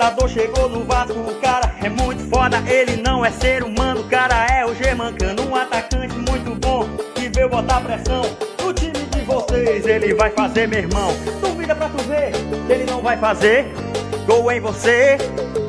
matador chegou no Vasco, o cara é muito foda, ele não é ser humano, o cara é o Germancano, um atacante muito bom, que veio botar pressão no time de vocês, ele vai fazer, meu irmão. Duvida pra tu ver, ele não vai fazer gol em você,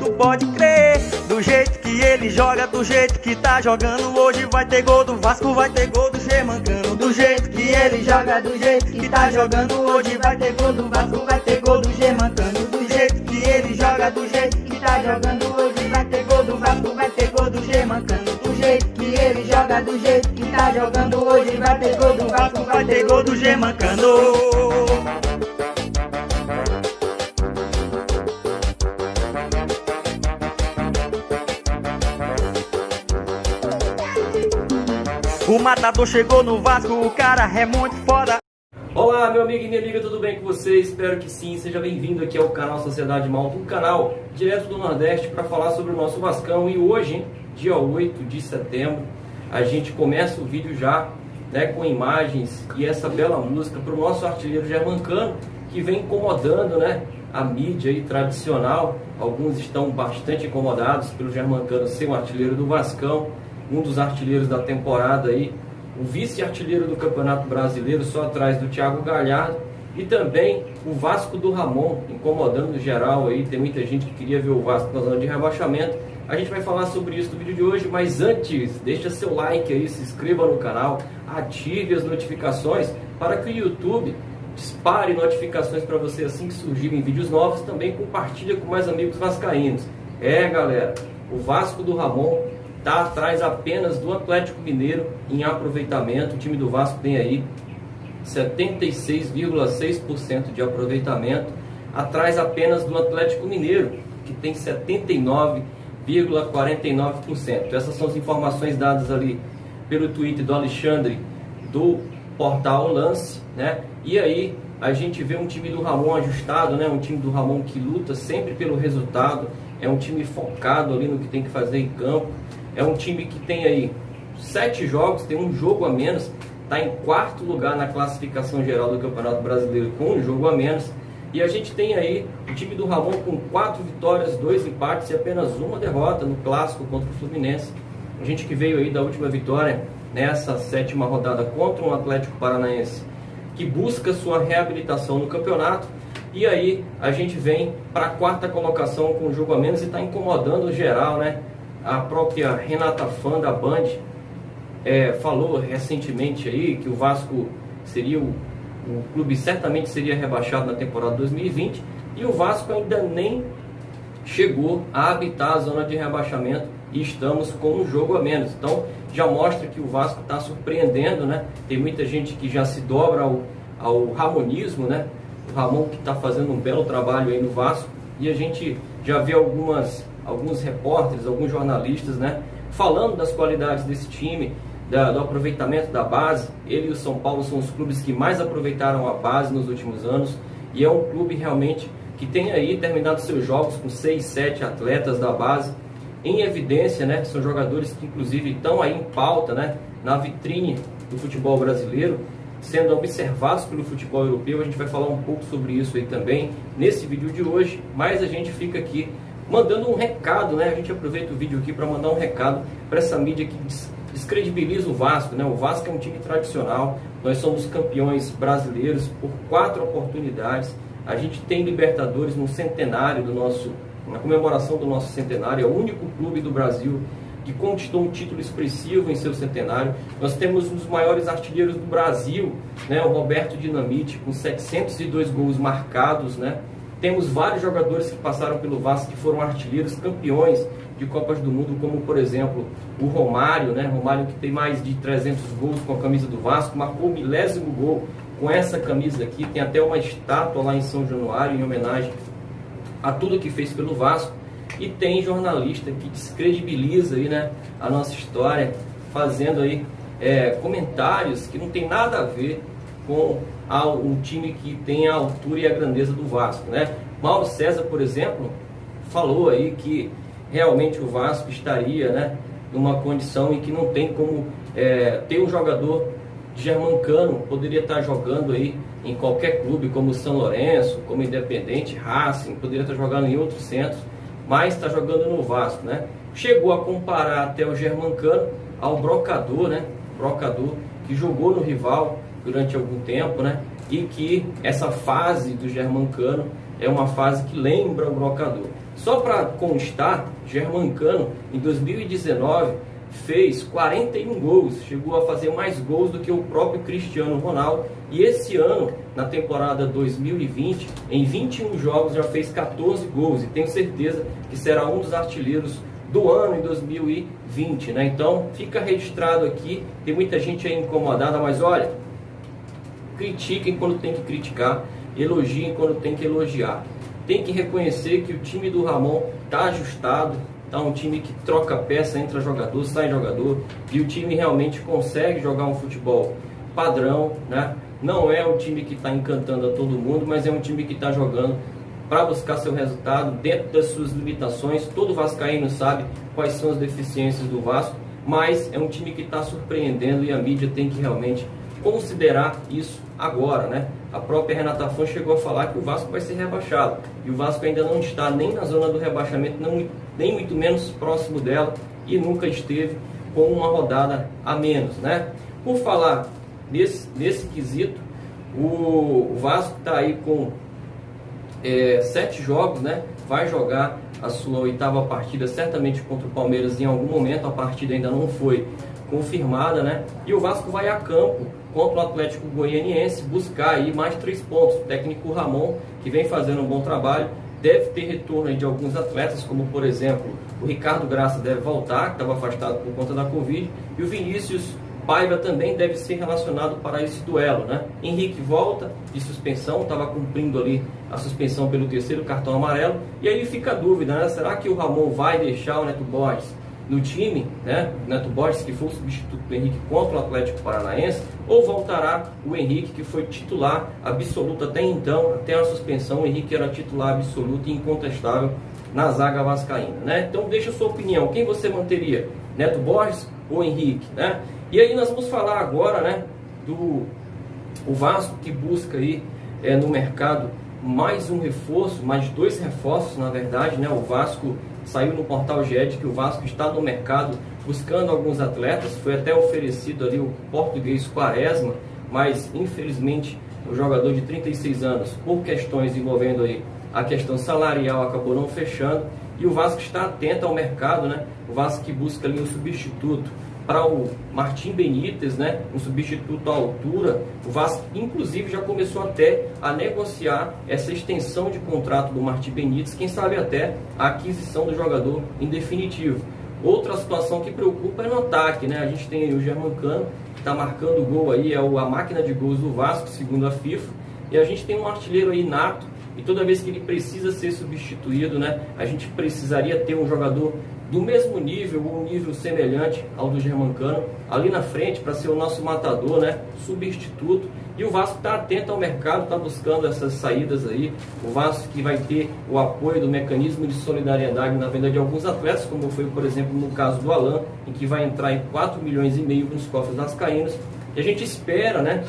tu pode crer. Do jeito que ele joga, do jeito que tá jogando, hoje vai ter gol do Vasco, vai ter gol do Germancano. Do jeito que ele joga, do jeito que tá jogando, hoje vai ter gol do Vasco, vai ter gol do Germancano. Do jeito que ele joga, do jeito que tá jogando, hoje vai ter gol do Vasco, vai ter gol do Germancano. Do jeito que ele joga, do jeito que tá jogando, hoje vai ter gol do Vasco, vai ter gol do Germancano. O matador chegou no Vasco, o cara é muito foda. Olá, meu amigo e minha amiga, tudo bem com você? Espero que sim. Seja bem-vindo aqui ao canal Sociedade Malta, um canal direto do Nordeste para falar sobre o nosso Vascão. E hoje, dia 8 de setembro, a gente começa o vídeo já, né, com imagens e essa bela música para o nosso artilheiro Germancano, que vem incomodando, né, a mídia aí tradicional. Alguns estão bastante incomodados pelo Germancano ser um artilheiro do Vascão, um dos artilheiros da temporada aí, o vice-artilheiro do Campeonato Brasileiro, só atrás do Thiago Galhardo, e também o Vasco do Ramon, incomodando geral aí. Tem muita gente que queria ver o Vasco na zona de rebaixamento. A gente vai falar sobre isso no vídeo de hoje, mas antes, deixa seu like aí, se inscreva no canal, ative as notificações para que o YouTube dispare notificações para você assim que surgirem vídeos novos. Também compartilha com mais amigos vascaínos. Galera, o Vasco do Ramon está atrás apenas do Atlético Mineiro em aproveitamento. O time do Vasco tem aí 76,6% de aproveitamento, atrás apenas do Atlético Mineiro, que tem 79,49%. Essas são as informações dadas ali pelo tweet do Alexandre, do portal Lance, né? E aí a gente vê um time do Ramon ajustado, né? Um time do Ramon que luta sempre pelo resultado, é um time focado ali no que tem que fazer em campo. É um time que tem aí 7 jogos, tem um jogo a menos, está em 4º lugar na classificação geral do Campeonato Brasileiro com um jogo a menos. E a gente tem aí o time do Ramon com 4 vitórias, 2 empates e apenas uma derrota no clássico contra o Fluminense. A gente que veio aí da última vitória nessa 7ª rodada contra um Atlético Paranaense que busca sua reabilitação no campeonato. E aí a gente vem para a 4ª colocação com um jogo a menos e está incomodando geral, né? A própria Renata Fã da Band falou recentemente aí que o Vasco seria o clube certamente seria rebaixado na temporada 2020, e o Vasco ainda nem chegou a habitar a zona de rebaixamento e estamos com um jogo a menos. Então já mostra que o Vasco está surpreendendo, né? Tem muita gente que já se dobra ao ramonismo, né? O Ramon que está fazendo um belo trabalho aí no Vasco, e a gente já vê alguns repórteres, alguns jornalistas, né, falando das qualidades desse time, do aproveitamento da base. Ele e o São Paulo são os clubes que mais aproveitaram a base nos últimos anos, e é um clube realmente que tem aí terminado seus jogos com 6, 7 atletas da base em evidência, né? São jogadores que inclusive estão aí em pauta, né, na vitrine do futebol brasileiro, sendo observados pelo futebol europeu. A gente vai falar um pouco sobre isso aí também nesse vídeo de hoje, mas a gente fica aqui mandando um recado, né? A gente aproveita o vídeo aqui para mandar um recado para essa mídia que descredibiliza o Vasco, né? O Vasco é um time tradicional, nós somos campeões brasileiros por 4 oportunidades, a gente tem Libertadores no centenário na comemoração do nosso centenário, é o único clube do Brasil que conquistou um título expressivo em seu centenário. Nós temos um dos maiores artilheiros do Brasil, né? O Roberto Dinamite, com 702 gols marcados, né? Temos vários jogadores que passaram pelo Vasco que foram artilheiros, campeões de Copas do Mundo, como por exemplo o Romário, né? Romário, que tem mais de 300 gols com a camisa do Vasco, marcou o 1000º gol com essa camisa aqui. Tem até uma estátua lá em São Januário em homenagem a tudo que fez pelo Vasco. E tem jornalista que descredibiliza aí, né, a nossa história, fazendo aí comentários que não tem nada a ver com um time que tem a altura e a grandeza do Vasco, né? Mauro César, por exemplo, falou aí que realmente o Vasco estaria, né, numa condição em que não tem como ter um jogador Germancano, poderia estar jogando aí em qualquer clube como São Lourenço, como Independente, Racing, poderia estar jogando em outros centros. mas está jogando no Vasco, né? Chegou a comparar até o Germancano ao Brocador, né? Brocador, que jogou no rival durante algum tempo, né? E que essa fase do Germancano é uma fase que lembra o Brocador. Só para constar, Germancano em 2019 fez 41 gols, chegou a fazer mais gols do que o próprio Cristiano Ronaldo, e esse ano, na temporada 2020, em 21 jogos já fez 14 gols, e tenho certeza que será um dos artilheiros do ano em 2020, né? Então fica registrado aqui, tem muita gente aí incomodada, mas olha, critiquem quando tem que criticar, elogiem quando tem que elogiar. Tem que reconhecer que o time do Ramon está ajustado, tá um time que troca peça, entra jogador, sai jogador, e o time realmente consegue jogar um futebol padrão, né? Não é um time que está encantando a todo mundo, mas é um time que está jogando para buscar seu resultado dentro das suas limitações. Todo vascaíno sabe quais são as deficiências do Vasco, mas é um time que está surpreendendo, e a mídia tem que realmente considerar isso agora, né? A própria Renata Fã chegou a falar que o Vasco vai ser rebaixado, e o Vasco ainda não está nem na zona do rebaixamento, nem muito menos próximo dela, e nunca esteve com uma rodada a menos, né? Por falar nesse quesito, o Vasco está aí com 7 jogos, né? Vai jogar a sua 8ª partida certamente contra o Palmeiras em algum momento. A partida ainda não foi confirmada, né? E o Vasco vai a campo contra o Atlético Goianiense buscar aí mais 3 pontos. O técnico Ramon, que vem fazendo um bom trabalho, deve ter retorno aí de alguns atletas, como por exemplo o Ricardo Graça deve voltar, que estava afastado por conta da Covid, e o Vinícius Paiva também deve ser relacionado para esse duelo, né? Henrique volta de suspensão, estava cumprindo ali a suspensão pelo 3º cartão amarelo, e aí fica a dúvida, né? Será que o Ramon vai deixar o Neto Borges no time, né? O Neto Borges, que foi o substituto do Henrique contra o Atlético Paranaense, ou voltará o Henrique, que foi titular absoluto até então, até a suspensão? O Henrique era titular absoluto e incontestável na zaga vascaína, né? Então deixa a sua opinião, quem você manteria? Neto Borges ou Henrique, né? E aí nós vamos falar agora, né, do Vasco, que busca aí no mercado mais um reforço, mais 2 reforços na verdade, né? O Vasco saiu no portal GED que o Vasco está no mercado buscando alguns atletas, foi até oferecido ali o português Quaresma, mas infelizmente o jogador de 36 anos, por questões envolvendo aí a questão salarial, acabou não fechando, e o Vasco está atento ao mercado, né? O Vasco que busca ali um substituto para o Martim Benítez, né? Um substituto à altura. O Vasco, inclusive, já começou até a negociar essa extensão de contrato do Martim Benítez, quem sabe até a aquisição do jogador em definitivo. Outra situação que preocupa é no ataque, né? A gente tem aí o Germancano, que está marcando gol aí, é a máquina de gols do Vasco, segundo a FIFA, e a gente tem um artilheiro aí nato, e toda vez que ele precisa ser substituído, né? A gente precisaria ter um jogador do mesmo nível, ou um nível semelhante ao do Germancano, ali na frente, para ser o nosso matador, né? Substituto. E o Vasco está atento ao mercado, está buscando essas saídas aí. O Vasco que vai ter o apoio do mecanismo de solidariedade na venda de alguns atletas, como foi, por exemplo, no caso do Alan, em que vai entrar em 4,5 milhões nos cofres vascaínos. E a gente espera, né,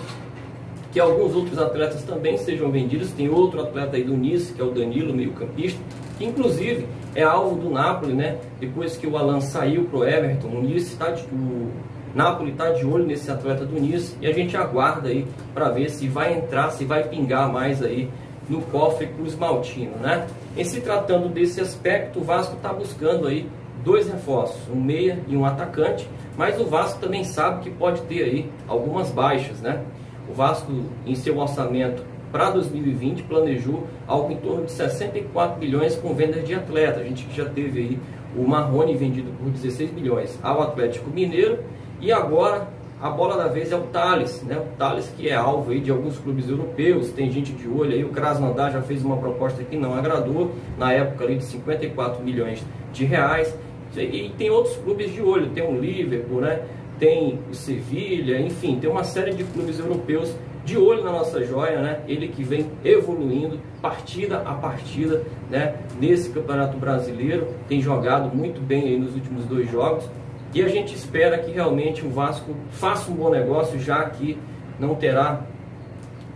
que alguns outros atletas também sejam vendidos. Tem outro atleta aí do Nice, que é o Danilo, meio-campista, que inclusive é alvo do Napoli, né? Depois que o Alan saiu para o Everton, o Napoli está de olho nesse atleta do Nice, e a gente aguarda aí para ver se vai entrar, se vai pingar mais aí no cofre Cruz Maltino, né? Em se tratando desse aspecto, o Vasco está buscando aí 2 reforços, um meia e um atacante, mas o Vasco também sabe que pode ter aí algumas baixas, né? O Vasco, em seu orçamento para 2020, planejou algo em torno de 64 milhões com vendas de atleta. A gente já teve aí o Marrone vendido por 16 milhões ao Atlético Mineiro, e agora a bola da vez é o Thales, né? O Thales, que é alvo aí de alguns clubes europeus, tem gente de olho aí. O Krasnodar já fez uma proposta que não agradou, na época ali de 54 milhões de reais, e tem outros clubes de olho, tem o Liverpool, né? Tem o Sevilha, enfim, tem uma série de clubes europeus de olho na nossa joia, né? Ele que vem evoluindo partida a partida, né? Nesse Campeonato Brasileiro, tem jogado muito bem aí nos últimos 2 jogos, e a gente espera que realmente o Vasco faça um bom negócio, já que não terá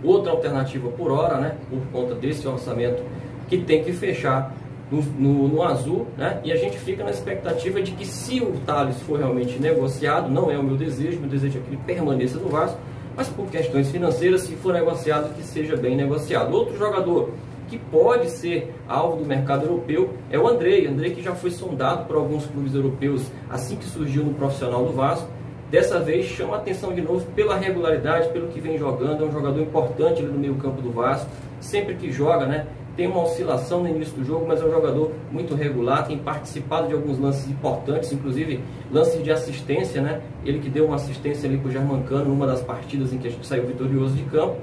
outra alternativa por hora, né? Por conta desse orçamento que tem que fechar no azul, né? E a gente fica na expectativa de que, se o Thales for realmente negociado, não é o meu desejo é que ele permaneça no Vasco, mas por questões financeiras, se for negociado, que seja bem negociado. Outro jogador que pode ser alvo do mercado europeu é o Andrei, que já foi sondado por alguns clubes europeus assim que surgiu no profissional do Vasco. Dessa vez chama a atenção de novo pela regularidade, pelo que vem jogando, é um jogador importante ali no meio campo do Vasco, sempre que joga, né? Tem uma oscilação no início do jogo, mas é um jogador muito regular, tem participado de alguns lances importantes, inclusive lances de assistência, né? Ele que deu uma assistência ali para o Germancano numa das partidas em que a gente saiu vitorioso de campo.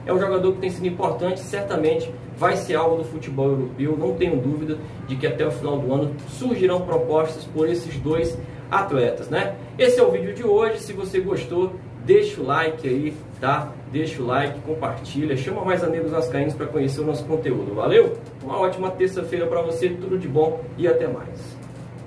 É um jogador que tem sido importante, certamente vai ser alvo do futebol europeu, não tenho dúvida de que até o final do ano surgirão propostas por esses dois atletas, né? Esse é o vídeo de hoje. Se você gostou, deixa o like aí, tá? Deixa o like, compartilha, chama mais amigos vascaínos para conhecer o nosso conteúdo. Valeu? Uma ótima terça-feira para você, tudo de bom e até mais.